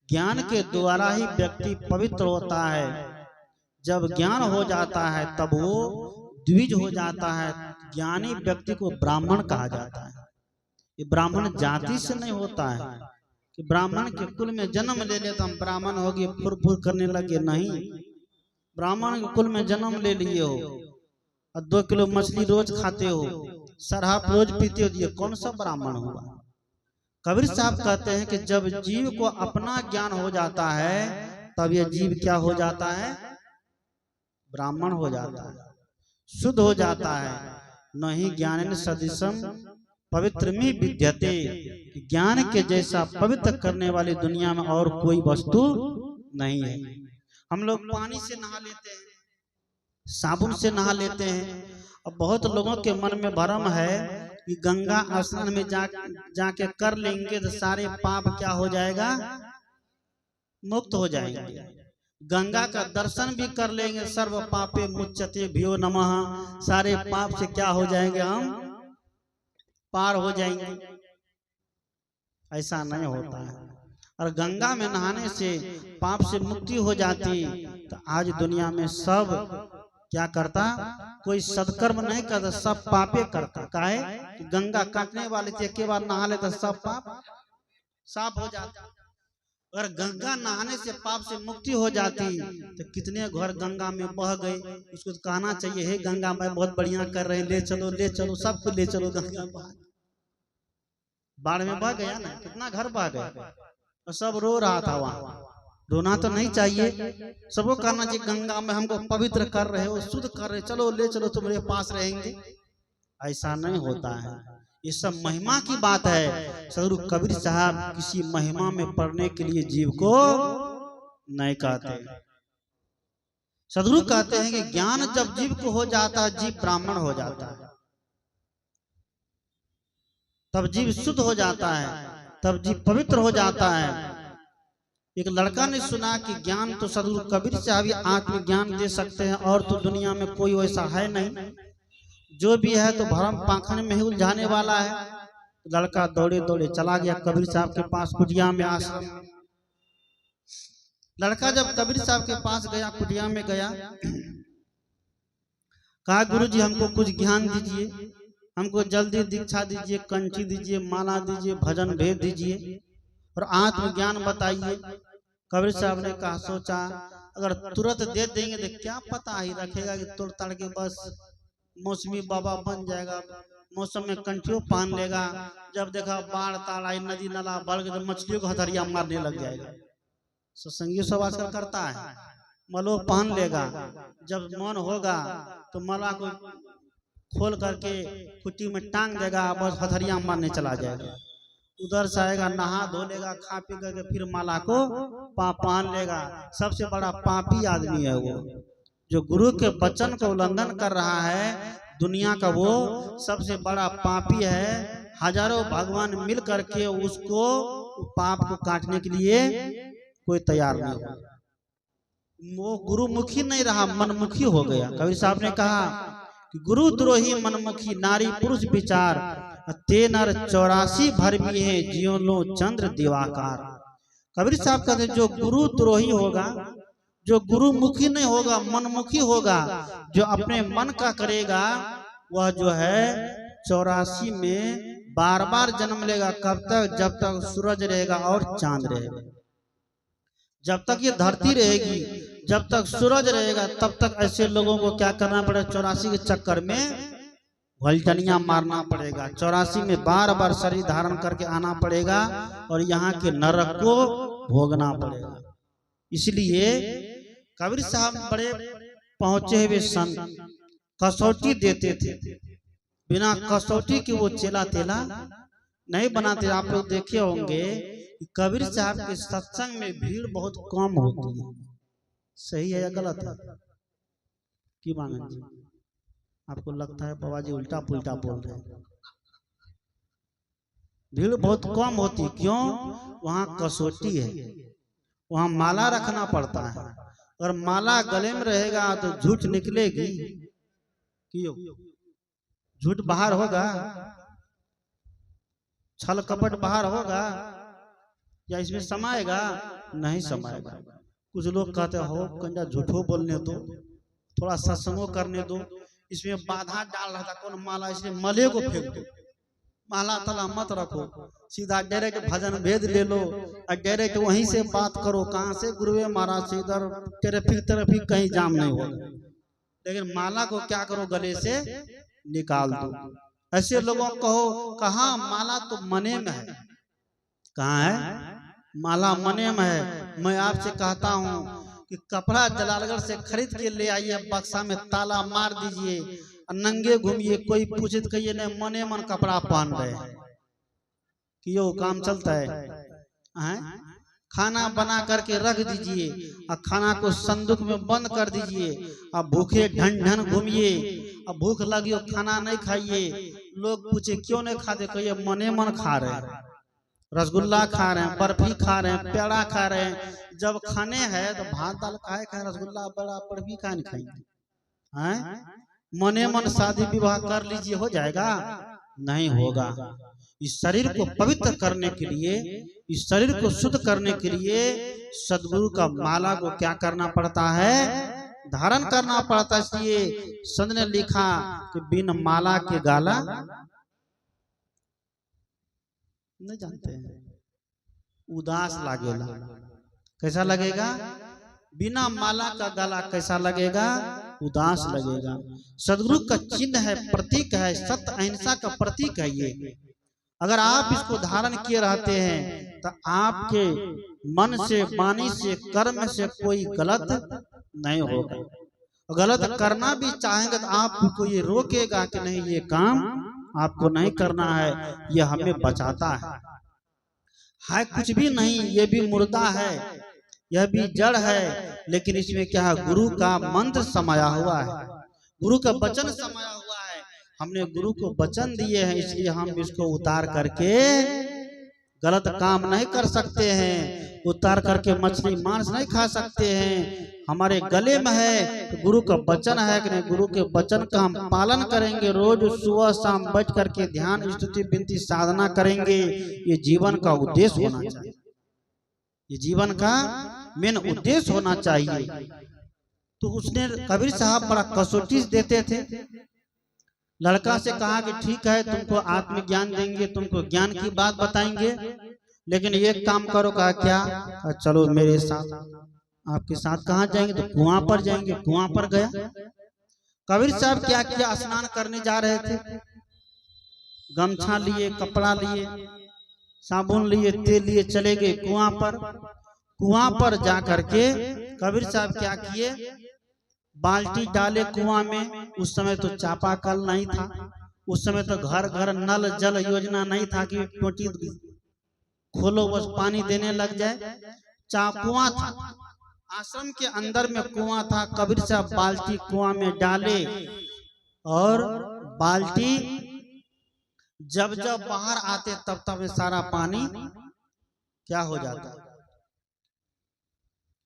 ज्ञान के द्वारा ही व्यक्ति पवित्र होता है। जब ज्ञान हो जाता है तब वो द्विज हो जाता है। ज्ञानी व्यक्ति को ब्राह्मण कहा जाता है। ये ब्राह्मण जाति से नहीं होता है कि ब्राह्मण के कुल में जन्म ले ले तो हम ब्राह्मण हो गए, फुर फुर करने लगे। नहीं, ब्राह्मण के कुल में जन्म ले लिए हो और 2 किलो मछली रोज खाते हो, शराब रोज पीते हो, ये कौन सा ब्राह्मण हुआ? कबीर साहब कहते हैं कि जब जीव को अपना ज्ञान हो जाता है तब ये जीव क्या हो जाता है? ब्राह्मण हो जाता है, शुद्ध हो जाता है। नहीं ज्ञानेन सदृशम पवित्रमी विद्यते। ज्ञान के जैसा पवित्र करने वाली दुनिया में और कोई वस्तु नहीं है। हम लोग पानी से नहा लेते हैं, साबुन से नहा लेते हैं, और बहुत लोगों के मन में भ्रम है कि गंगा स्नान में जाके कर लेंगे तो सारे पाप क्या हो जाएगा? मुक्त हो जाएंगे। गंगा का दर्शन भी कर लेंगे, सर्व पापे मुच्यते भ्यो नमः, सारे पाप से क्या हो जाएंगे? हम पार हो जाएंगे। ऐसा नहीं होता है। और गंगा में नहाने से पाप से मुक्ति हो जाती तो आज दुनिया में सब क्या करता? कोई सदकर्म नहीं करता, सब पापे करता। काहे कि गंगा काटने वाले थे, एक बार नहा लेता सब पाप साफ हो जाता। अगर गंगा नहाने से पाप से मुक्ति हो जाती तो कितने घर गंगा में बह गए। उसको तो कहना चाहिए, हे गंगा मैं बहुत बढ़िया कर रहे, ले चलो ले चलो, सबको ले चलो गंगा में। बाढ़ में बह गया ना, कितना घर बह गया और सब रो रहा था। वहां रोना तो नहीं चाहिए, सबको कहना चाहिए गंगा में हमको पवित्र कर रहे हो, शुद्ध कर रहे, चलो ले चलो तुम्हारे पास रहेंगे। ऐसा नहीं होता है, ये सब महिमा की बात है। सदगुरु कबीर साहब किसी महिमा में पढ़ने के लिए जीव को नहीं कहते। सदगुरु कहते हैं कि ज्ञान जब जीव को हो जाता है, जीव ब्राह्मण हो जाता है, तब जीव शुद्ध हो जाता है, तब जीव पवित्र हो जाता है। एक लड़का ने सुना कि ज्ञान तो सदगुरु कबीर साहब ही आत्मज्ञान दे सकते हैं, और तो दुनिया में कोई वैसा है नहीं, जो भी है तो भरम पाखंड में ही उलझाने वाला है। लड़का दौड़े दौड़े चला गया कबीर साहब के पास, कुटिया में, आश्रम। लड़का जब कबीर साहब के पास गया, कुटिया में गया, कहा गुरु जी हमको कुछ ज्ञान दीजिए, हमको जल्दी दीक्षा दीजिए, कंठी दीजिए, माला दीजिए, भजन भेद दीजिए और आत्मज्ञान बताइए। कबीर साहब ने कहा, सोचा अगर तुरंत दे देंगे तो क्या पता ही रखेगा कि तोड़ ताड़ के बस मौसमी बाबा बन जाएगा, मौसम में कंठियों पहन लेगा, जब देखा बाढ़ ताड़ आई, नदी नाला बढ़ गए तो मछलियों को हथरिया मारने लग जाएगा। सत्संगी सब आजकल करता है, मलो पहन लेगा, जब मन होगा तो मला को खोल करके कुटी में टांग देगा, बस हथरिया मारने चला जाएगा। उधर से आएगा, नहा धो लेगा, खा पी करके फिर माला को पहन लेगा। सबसे बड़ा पापी आदमी है वो, जो गुरु के वचन का उल्लंघन कर रहा है दुनिया का, वो सबसे बड़ा पापी है। हजारों भगवान मिल करके उसको पाप को काटने के लिए कोई तैयार नहीं हो। वो गुरुमुखी नहीं रहा, मनमुखी हो गया। कबीर साहब ने कहा कि गुरु द्रोही मनमुखी नारी पुरुष विचार, ते नर 84 भरमी है जियो लो चंद्र दिवाकार। कबीर साहब कहते जो गुरु द्रोही होगा, जो गुरुमुखी नहीं होगा, मनमुखी होगा, जो अपने मन का करेगा, वह जो है 84 में बार बार जन्म लेगा। कब तक? जब तक सूरज रहेगा और चांद रहेगा, जब तक ये धरती रहेगी, जब तक सूरज रहेगा, तब तक ऐसे लोगों को क्या करना पड़ेगा? 84 के चक्कर में घलटनिया मारना पड़ेगा। 84 में बार बार शरीर धारण करके आना पड़ेगा और यहाँ के नरक को भोगना पड़ेगा। इसलिए कबीर साहब बड़े पहुंचे हुए संत, कसौटी देते थे, बिना कसौटी के वो चेला तेला नहीं बनाते। आप लोग देखे होंगे कबीर साहब के सत्संग में भीड़ बहुत कम होती है। सही है या गलत है? की मांगे जी? आपको लगता है बाबा जी उल्टा पुल्टा बोल रहे हैं? भीड़ बहुत कम होती, क्यों? वहां कसौटी है, वहां माला रखना पड़ता है। अगर माला गले में रहेगा तो झूठ निकलेगी, क्यों? झूठ बाहर होगा, छल कपट बाहर होगा या इसमें समाएगा? नहीं समाएगा। कुछ लोग कहते हो कंजा झूठो बोलने दो, थोड़ा सत्संगो करने दो, इसमें बाधा डाल रहा था कौन माला, इसलिए मले को फेंक दो, माला तला मत रखो, सीधा डायरेक्ट भजन भेद ले लो और डायरेक्ट वहीं से बात करो। कहाँ से? गुरुवे महाराज से, इधर ट्रैफिक कहीं जाम नहीं होगा। लेकिन माला को क्या करो, गले से निकाल दो। ऐसे लोगों को कहो कहा माला तो मने में है, कहाँ है माला? मने में है। मैं आपसे कहता हूँ कि कपड़ा जलालगढ़ से खरीद के ले आइए, बक्सा में ताला मार दीजिए, नंगे घूमिए, कोई पूछे तो कहिए नहीं मने मन कपड़ा पहन रहे हैं कि यो काम चलता है। खाना बना करके रख दीजिए और खाना को संदूक में बंद कर दीजिए, अब भूखे ढन ढन घूमिए, अब भूख लगी हो खाना नहीं खाइए। लोग पूछे क्यों नहीं खाते, कहिए मने मन खा रहे हैं, रसगुल्ला खा रहे हैं, बर्फी खा रहे हैं, पेड़ा खा रहे हैं। जब खाने हैं तो भात दाल खाए खाए, रसगुल्ला बड़ा बर्फी खा नहीं खाएंगे हैं? मने मन शादी विवाह कर लीजिए, हो जाएगा? नहीं होगा। इस शरीर को पवित्र करने के लिए, इस शरीर को शुद्ध करने के लिए सदगुरु का माला को क्या करना पड़ता है? धारण करना पड़ता है। इसलिए संत ने लिखा कि बिन माला के गाला नहीं जानते हैं, उदास लगेगा। कैसा लगेगा? बिना माला का गला कैसा लगेगा? उदास लगेगा। सदगुरु का चिन्ह है, प्रतीक है, सत्य अहिंसा का प्रतीक है ये। अगर आप इसको धारण किए रहते हैं तो आपके मन से, वाणी से, कर्म से कोई गलत नहीं होगा। गलत करना भी चाहेंगे तो आपको ये रोकेगा कि नहीं, ये काम आपको नहीं करना है, ये हमें बचाता है कुछ भी नहीं, ये भी मुर्दा है, यह भी जड़ है, लेकिन इसमें क्या है? गुरु का मंत्र समाया हुआ है, गुरु का वचन समाया हुआ है। हमने गुरु को वचन दिए हैं, इसलिए हम इसको उतार करके गलत काम नहीं कर सकते हैं, उतार करके मछली मांस नहीं खा सकते हैं। हमारे गले में है तो गुरु का वचन है कि नहीं, गुरु के वचन का हम पालन करेंगे। रोज सुबह शाम बैठ करके ध्यान, स्तुति, विनती, साधना करेंगे। ये जीवन का उद्देश्य होना चाहिए, ये जीवन का मेन उद्देश्य होना चाहिए। तो उसने कबीर साहब बड़ा कसौटी देते थे। लड़का से कहा कि ठीक है तुमको आत्मज्ञान देंगे, तुमको ज्ञान की बात बताएंगे, लेकिन एक काम करो। कहा क्या? चलो मेरे साथ। आपके साथ कहाँ जाएंगे? तो कुआं पर जाएंगे। कुआं पर गया। कबीर साहब क्या किया? स्नान करने जा रहे थे, गमछा लिए, कपड़ा लिए, साबुन लिए, तेल लिए, चले गए कुआं पर। कुआं पर जा करके कबीर साहब क्या किए? बाल्टी डाले कुआं में। उस समय तो चापाकल नहीं था, उस समय तो घर घर नल जल योजना नहीं था कि टोटी खोलो बस पानी देने लग जाए। कुआं था, आश्रम के अंदर में कुआं था। कबीर साहब बाल्टी कुआं में डाले और बाल्टी जब जब बाहर आते तब तब सारा पानी क्या हो जाता?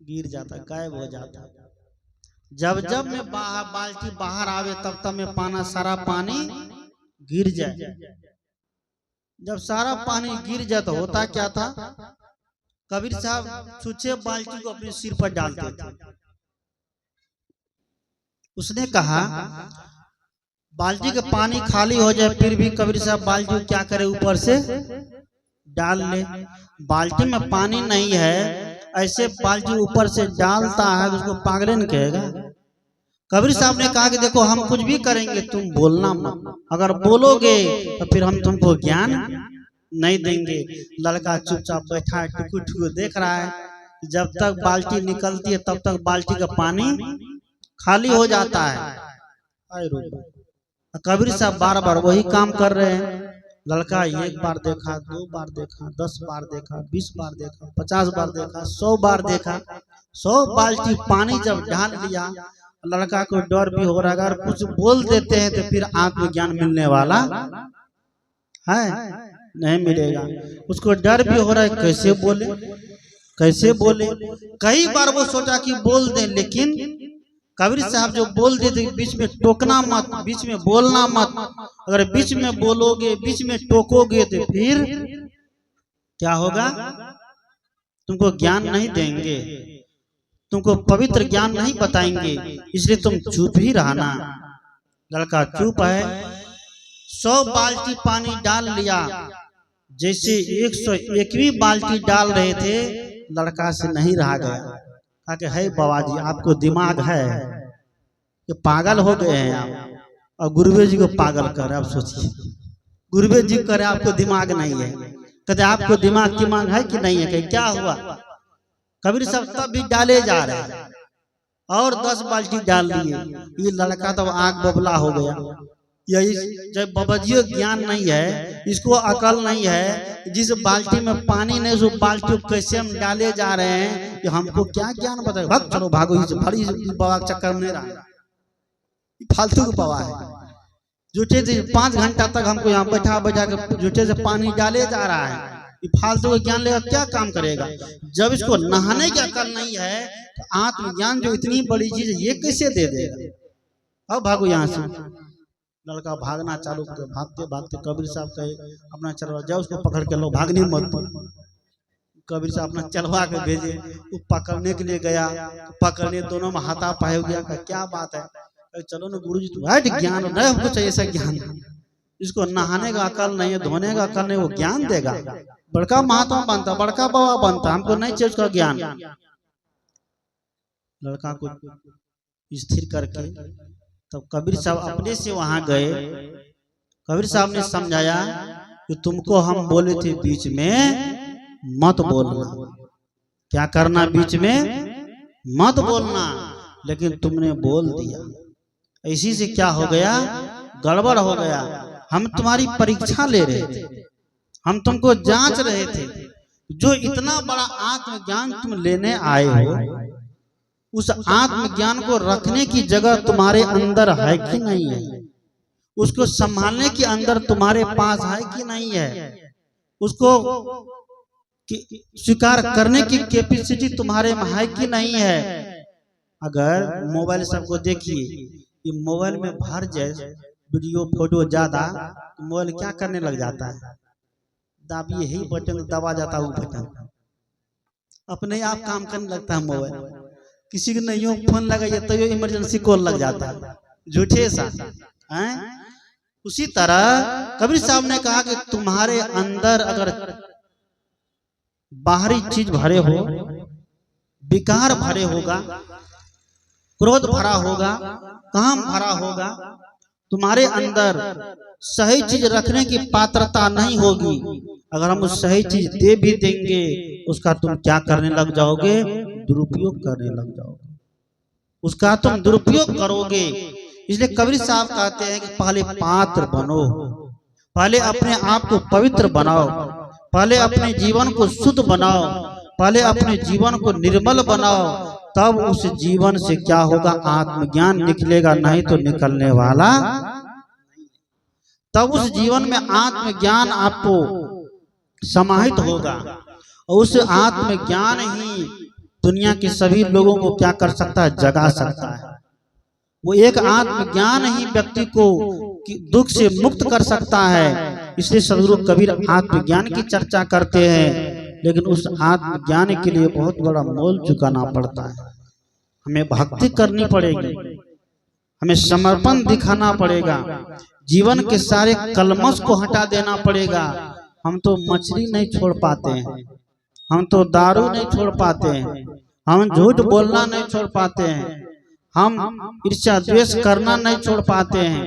गिर जाता, गायब हो जाता। जब जब में बाल्टी बाहर आवे तब तब में पाना सारा पानी गिर जाए। जब सारा पानी गिर जाए तो होता क्या था? कबीर साहब छुच्छे बाल्टी को अपने सिर पर डालते थे। उसने कहा बाल्टी का पानी खाली हो जाए, फिर भी कबीर साहब बाल्टी क्या करे? ऊपर से डाल ले। बाल्टी में पानी नहीं है, ऐसे बाल्टी ऊपर से डालता है, उसको पागल नहीं कहेगा। कबीर साहब ने कहा कि देखो हम कुछ भी करेंगे, तुम बोलना मत, अगर बोलोगे तो फिर हम तुमको ज्ञान नहीं देंगे। लड़का चुपचाप बैठा है, टुकु टुकु देख रहा है। जब तक बाल्टी निकलती है तब तक बाल्टी का पानी खाली हो जाता है। कबीर साहब बार बार वही काम कर रहे हैं। लड़का एक बार देखा, 2 बार देखा, 10 बार देखा, 20 बार देखा, 50 बार देखा, 100 बार देखा। 100 बाल्टी पानी जब डाल लिया, लड़का को डर भी हो रहा है, अगर कुछ बोल देते हैं तो फिर आत्मज्ञान मिलने वाला है, नहीं मिलेगा। उसको डर भी हो रहा है, कैसे बोले कैसे बोले। कई बार वो सोचा कि बोल दे, लेकिन कबीर साहब जो बोल देते बीच में टोकना मत, बीच में बोलना मत। अगर बीच में बोलोगे, बीच में टोकोगे तो फिर क्या होगा? तुमको ज्ञान नहीं देंगे, तुमको पवित्र ज्ञान नहीं बताएंगे, इसलिए तुम चुप ही रहना। लड़का चुप है। 100 बाल्टी पानी डाल लिया। जैसे 101वीं बाल्टी डाल रहे थे, लड़का से नहीं रहा गया। कहा कि है बाबा जी, आपको दिमाग है कि पागल हो गए हैं आप, और गुरुवे जी को पागल कर रहे। आप सोचिए, गुरुवे जी करे आपको दिमाग नहीं है। कहते आपको दिमाग है कि नहीं है? कहे क्या हुआ? कबीर साहब तब भी डाले जा रहे हैं, और 10 बाल्टी डाल दिए। ये लड़का तो आंख बबला हो गया। यही जब बाबाजियों ज्ञान नहीं है, इसको अकल नहीं है, जिस बाल्टी में पानी नहीं, उस बाल्टी को कैसे हम डाले जा रहे हैं, कि हमको क्या ज्ञान बताए। भाग चलो, भागो, इस बड़ी बाबा के चक्कर में रहा, फालतू का बाबा है। जूठे से 5 घंटा तक हमको यहाँ बैठा के जूठे से पानी डाले जा रहा है। फालतू का ज्ञान लेगा, क्या काम करेगा? जब इसको नहाने की अकल नहीं है, तो आत्मज्ञान जो इतनी बड़ी चीज है, ये कैसे दे देगा? अब भागो यहाँ से। लड़का भागना चालू कर। भागते भागते कबीर साहब कहे अपना चलवा जाओ, उसको पकड़ के लो, भागने मत। कबीर साहब अपना चलवा के भेजे। वो पकड़ने के लिए गया, पकड़ने दोनों में हाथापाई हो गया। क्या बात है? चलो ना गुरु जी, तो ज्ञान नहीं हमको चाहिए, ऐसा ज्ञान। इसको नहाने का अकल नहीं है, धोने का अकल नहीं, वो ज्ञान देगा। बड़का महात्मा बनता, बड़का बाबा बनता, हमको नहीं चाहिए उसका ज्ञान। लड़का को स्थिर करके तब कबीर साहब अपने से वहां गए। कबीर साहब ने समझाया कि तुमको हम बोले थे बीच में मत बोलना। क्या करना? बीच में मत बोलना, लेकिन तुमने बोल दिया। इसी से क्या हो गया? गड़बड़ हो गया। हम तुम्हारी परीक्षा ले रहे थे, हम तुमको जांच रहे थे। जो इतना बड़ा आत्मज्ञान तुम लेने आए हो, उस आत्मज्ञान को रखने की जगह तुम्हारे अंदर है कि नहीं है? उसको संभालने की अंदर तुम्हारे पास है कि नहीं है? उसको स्वीकार करने की कैपेसिटी तुम्हारे में है कि नहीं है? अगर मोबाइल सबको देखिए, ये मोबाइल में भर जाए वीडियो फोटो ज्यादा, तो मोबाइल क्या करने लग जाता है? दाबिए ही बटन, दबा जाता है वो बटन, अपने आप काम करने लगता है मोबाइल। किसी को नहीं फोन लगाइए तो इमरजेंसी कॉल लग जाता है, झूठे सा हैं। उसी तरह कबीर साहब ने कहा कि तुम्हारे अंदर अगर बाहरी चीज भरे हो, विकार भरे होगा, क्रोध भरा होगा, काम भरा होगा, तुम्हारे अंदर सही चीज रखने की पात्रता नहीं होगी। अगर हम उस सही चीज दे भी देंगे, उसका तुम क्या करने लग जाओगे? दुरुपयोग करने लग जाओगे, उसका तुम दुरुपयोग करोगे। इसलिए कबीर साहब कहते हैं कि पहले पात्र बनो, पहले अपने आप को पवित्र बनाओ, पहले अपने जीवन को शुद्ध बनाओ, पहले अपने जीवन को निर्मल बनाओ, तब उस जीवन से क्या होगा? आत्मज्ञान निकलेगा, नहीं तो निकलने वाला। तब उस जीवन में आत्मज्ञान आपको समाहित होगा, और उस आत्मज्ञान ही दुनिया के सभी लोगों को क्या कर सकता है? जगा सकता है। वो एक आत्मज्ञान ही व्यक्ति को दुख से मुक्त कर सकता है। इसलिए सदगुरु कबीर आत्मज्ञान की चर्चा करते हैं, लेकिन उस आत्मज्ञान के लिए बहुत बड़ा मोल चुकाना पड़ता है। हमें भक्ति करनी पड़ेगी, हमें समर्पण दिखाना पड़ेगा, जीवन के सारे कलमश को हटा देना पड़ेगा। हम तो मछली नहीं छोड़ पाते हैं, हम तो दारू नहीं छोड़ पाते हैं, हम झूठ बोलना नहीं छोड़ पाते हैं, हम ईर्ष्या द्वेष करना नहीं छोड़ पाते हैं,